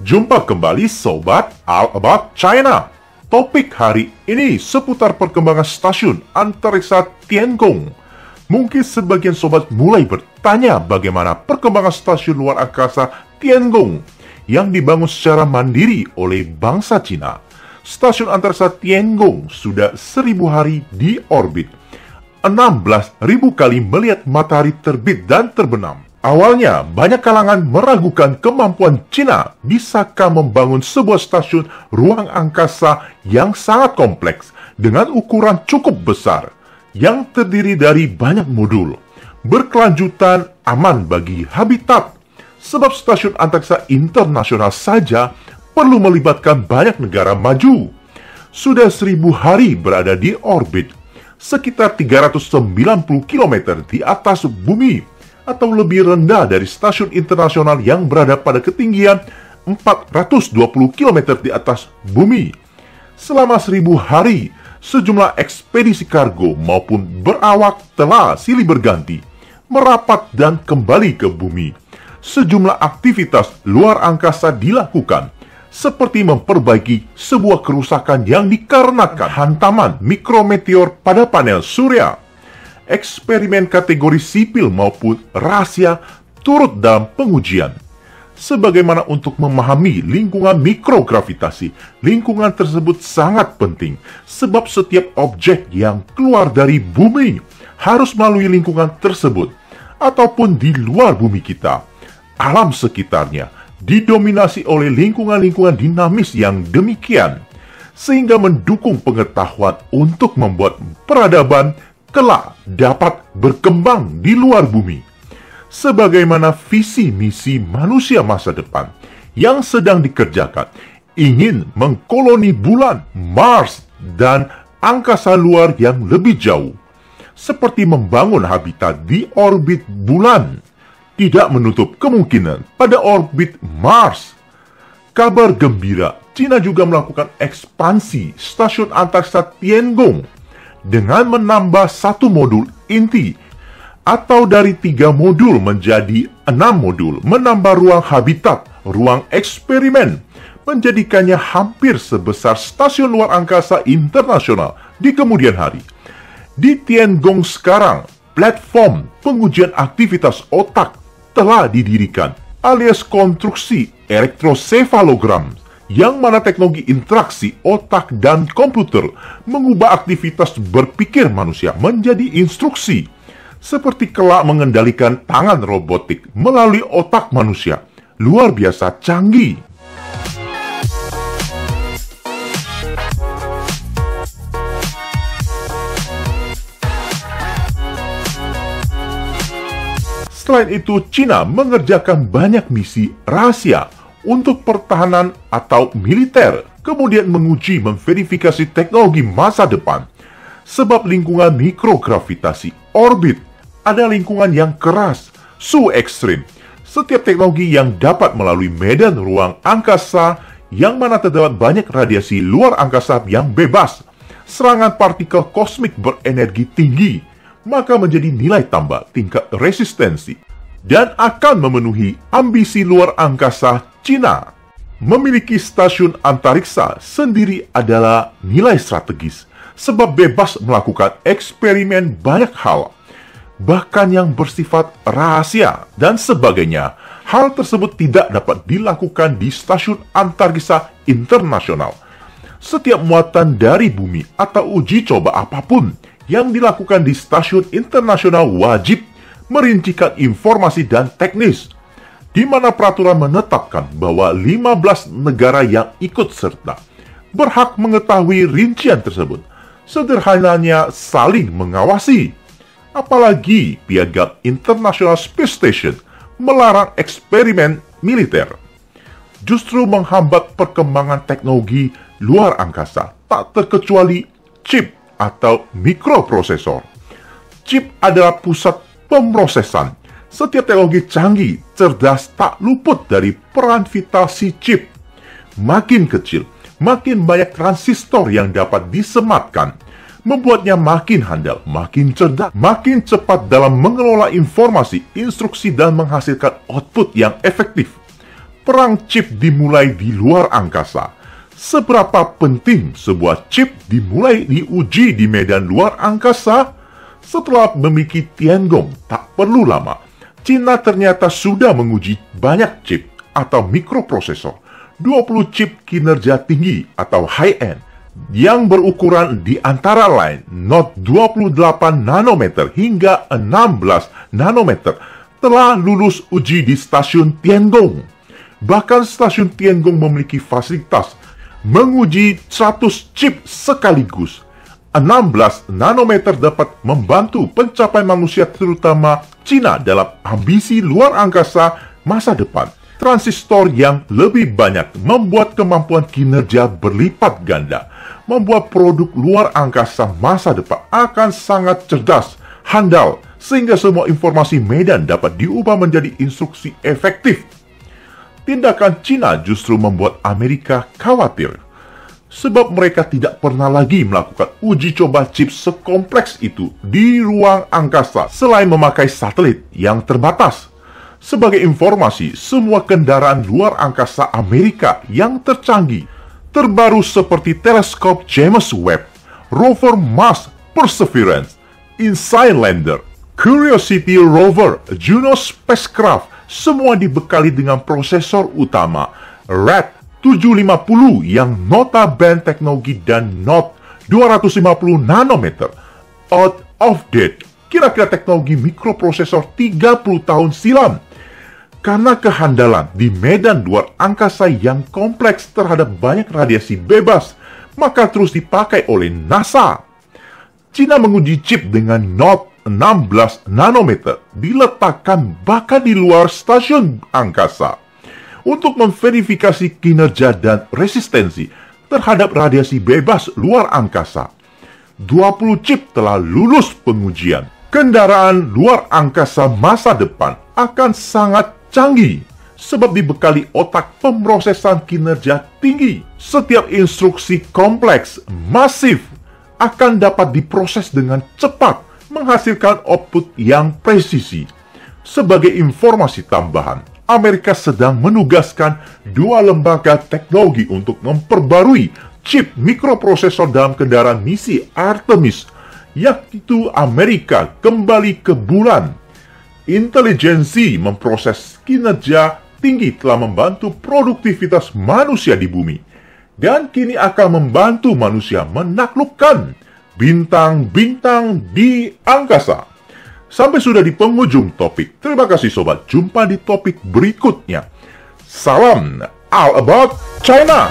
Jumpa kembali Sobat All About China. Topik hari ini seputar perkembangan stasiun antariksa Tiangong. Mungkin sebagian sobat mulai bertanya bagaimana perkembangan stasiun luar angkasa Tiangong yang dibangun secara mandiri oleh bangsa Cina. Stasiun antariksa Tiangong sudah 1000 hari di orbit, 16.000 kali melihat matahari terbit dan terbenam. Awalnya, banyak kalangan meragukan kemampuan Cina bisakah membangun sebuah stasiun ruang angkasa yang sangat kompleks dengan ukuran cukup besar, yang terdiri dari banyak modul, berkelanjutan, aman bagi habitat. Sebab stasiun antariksa internasional saja perlu melibatkan banyak negara maju. Sudah 1000 hari berada di orbit, sekitar 390 km di atas bumi, atau lebih rendah dari stasiun internasional yang berada pada ketinggian 420 km di atas bumi. Selama 1000 hari, sejumlah ekspedisi kargo maupun berawak telah silih berganti, merapat dan kembali ke bumi. Sejumlah aktivitas luar angkasa dilakukan, seperti memperbaiki sebuah kerusakan yang dikarenakan hantaman mikrometeor pada panel surya. Eksperimen kategori sipil maupun rahasia turut dalam pengujian. Sebagaimana untuk memahami lingkungan mikrogravitasi, lingkungan tersebut sangat penting, sebab setiap objek yang keluar dari bumi harus melalui lingkungan tersebut, ataupun di luar bumi kita. Alam sekitarnya didominasi oleh lingkungan-lingkungan dinamis yang demikian, sehingga mendukung pengetahuan untuk membuat peradaban kelak dapat berkembang di luar bumi. Sebagaimana visi misi manusia masa depan yang sedang dikerjakan, ingin mengkoloni bulan, Mars, dan angkasa luar yang lebih jauh. Seperti membangun habitat di orbit bulan, tidak menutup kemungkinan pada orbit Mars. Kabar gembira, Cina juga melakukan ekspansi stasiun antariksa Tiangong dengan menambah 1 modul inti, atau dari 3 modul menjadi 6 modul, menambah ruang habitat, ruang eksperimen, menjadikannya hampir sebesar stasiun luar angkasa internasional di kemudian hari. Di Tiangong sekarang, platform pengujian aktivitas otak telah didirikan, alias konstruksi elektrosefalogram, yang mana teknologi interaksi otak dan komputer mengubah aktivitas berpikir manusia menjadi instruksi, seperti kelak mengendalikan tangan robotik melalui otak manusia. Luar biasa canggih. Selain itu, Cina mengerjakan banyak misi rahasia untuk pertahanan atau militer, kemudian menguji memverifikasi teknologi masa depan. Sebab lingkungan mikrogravitasi orbit ada lingkungan yang keras, suhu ekstrim. Setiap teknologi yang dapat melalui medan ruang angkasa yang mana terdapat banyak radiasi luar angkasa yang bebas, serangan partikel kosmik berenergi tinggi, maka menjadi nilai tambah tingkat resistensi dan akan memenuhi ambisi luar angkasa Cina. Memiliki stasiun antariksa sendiri adalah nilai strategis, sebab bebas melakukan eksperimen banyak hal, bahkan yang bersifat rahasia dan sebagainya. Hal tersebut tidak dapat dilakukan di stasiun antariksa internasional. Setiap muatan dari bumi atau uji coba apapun yang dilakukan di stasiun internasional wajib merincikan informasi dan teknis, di mana peraturan menetapkan bahwa 15 negara yang ikut serta berhak mengetahui rincian tersebut. Sederhananya saling mengawasi. Apalagi Piagam International Space Station melarang eksperimen militer, justru menghambat perkembangan teknologi luar angkasa, tak terkecuali chip atau mikroprosesor. Chip adalah pusat pemrosesan. Setiap teknologi canggih, cerdas tak luput dari peran vital si chip. Makin kecil, makin banyak transistor yang dapat disematkan, membuatnya makin handal, makin cerdas, makin cepat dalam mengelola informasi, instruksi, dan menghasilkan output yang efektif. perang chip dimulai di luar angkasa. Seberapa penting sebuah chip dimulai diuji di medan luar angkasa? Setelah memiliki Tiangong, tak perlu lama, Cina ternyata sudah menguji banyak chip atau mikroprosesor, 20 chip kinerja tinggi atau high-end, yang berukuran di antara lain Note 28 nanometer hingga 16 nanometer telah lulus uji di stasiun Tiangong. Bahkan stasiun Tiangong memiliki fasilitas menguji 100 chip sekaligus. 16 nanometer dapat membantu pencapaian manusia terutama Cina dalam ambisi luar angkasa masa depan. Transistor yang lebih banyak membuat kemampuan kinerja berlipat ganda. Membuat produk luar angkasa masa depan akan sangat cerdas, handal, sehingga semua informasi medan dapat diubah menjadi instruksi efektif. Tindakan Cina justru membuat Amerika khawatir, sebab mereka tidak pernah lagi melakukan uji coba chip sekompleks itu di ruang angkasa selain memakai satelit yang terbatas. Sebagai informasi, semua kendaraan luar angkasa Amerika yang tercanggih, terbaru seperti teleskop James Webb, rover Mars Perseverance, InSight Lander, Curiosity Rover, Juno Spacecraft, semua dibekali dengan prosesor utama Red 750 yang notabene teknologi dan Note 250 nanometer. Out of date, kira-kira teknologi mikroprosesor 30 tahun silam. Karena kehandalan di medan luar angkasa yang kompleks terhadap banyak radiasi bebas, maka terus dipakai oleh NASA. Cina menguji chip dengan Note 16 nanometer diletakkan bahkan di luar stasiun angkasa untuk memverifikasi kinerja dan resistensi terhadap radiasi bebas luar angkasa. 20 chip telah lulus pengujian. Kendaraan luar angkasa masa depan akan sangat canggih sebab dibekali otak pemrosesan kinerja tinggi. Setiap instruksi kompleks, masif, akan dapat diproses dengan cepat, menghasilkan output yang presisi. Sebagai informasi tambahan, Amerika sedang menugaskan 2 lembaga teknologi untuk memperbarui chip mikroprosesor dalam kendaraan misi Artemis, yaitu Amerika kembali ke bulan. Intelijensi memproses kinerja tinggi telah membantu produktivitas manusia di bumi, dan kini akan membantu manusia menaklukkan bintang-bintang di angkasa. Sampai sudah di penghujung topik. Terima kasih sobat, jumpa di topik berikutnya. Salam all about China.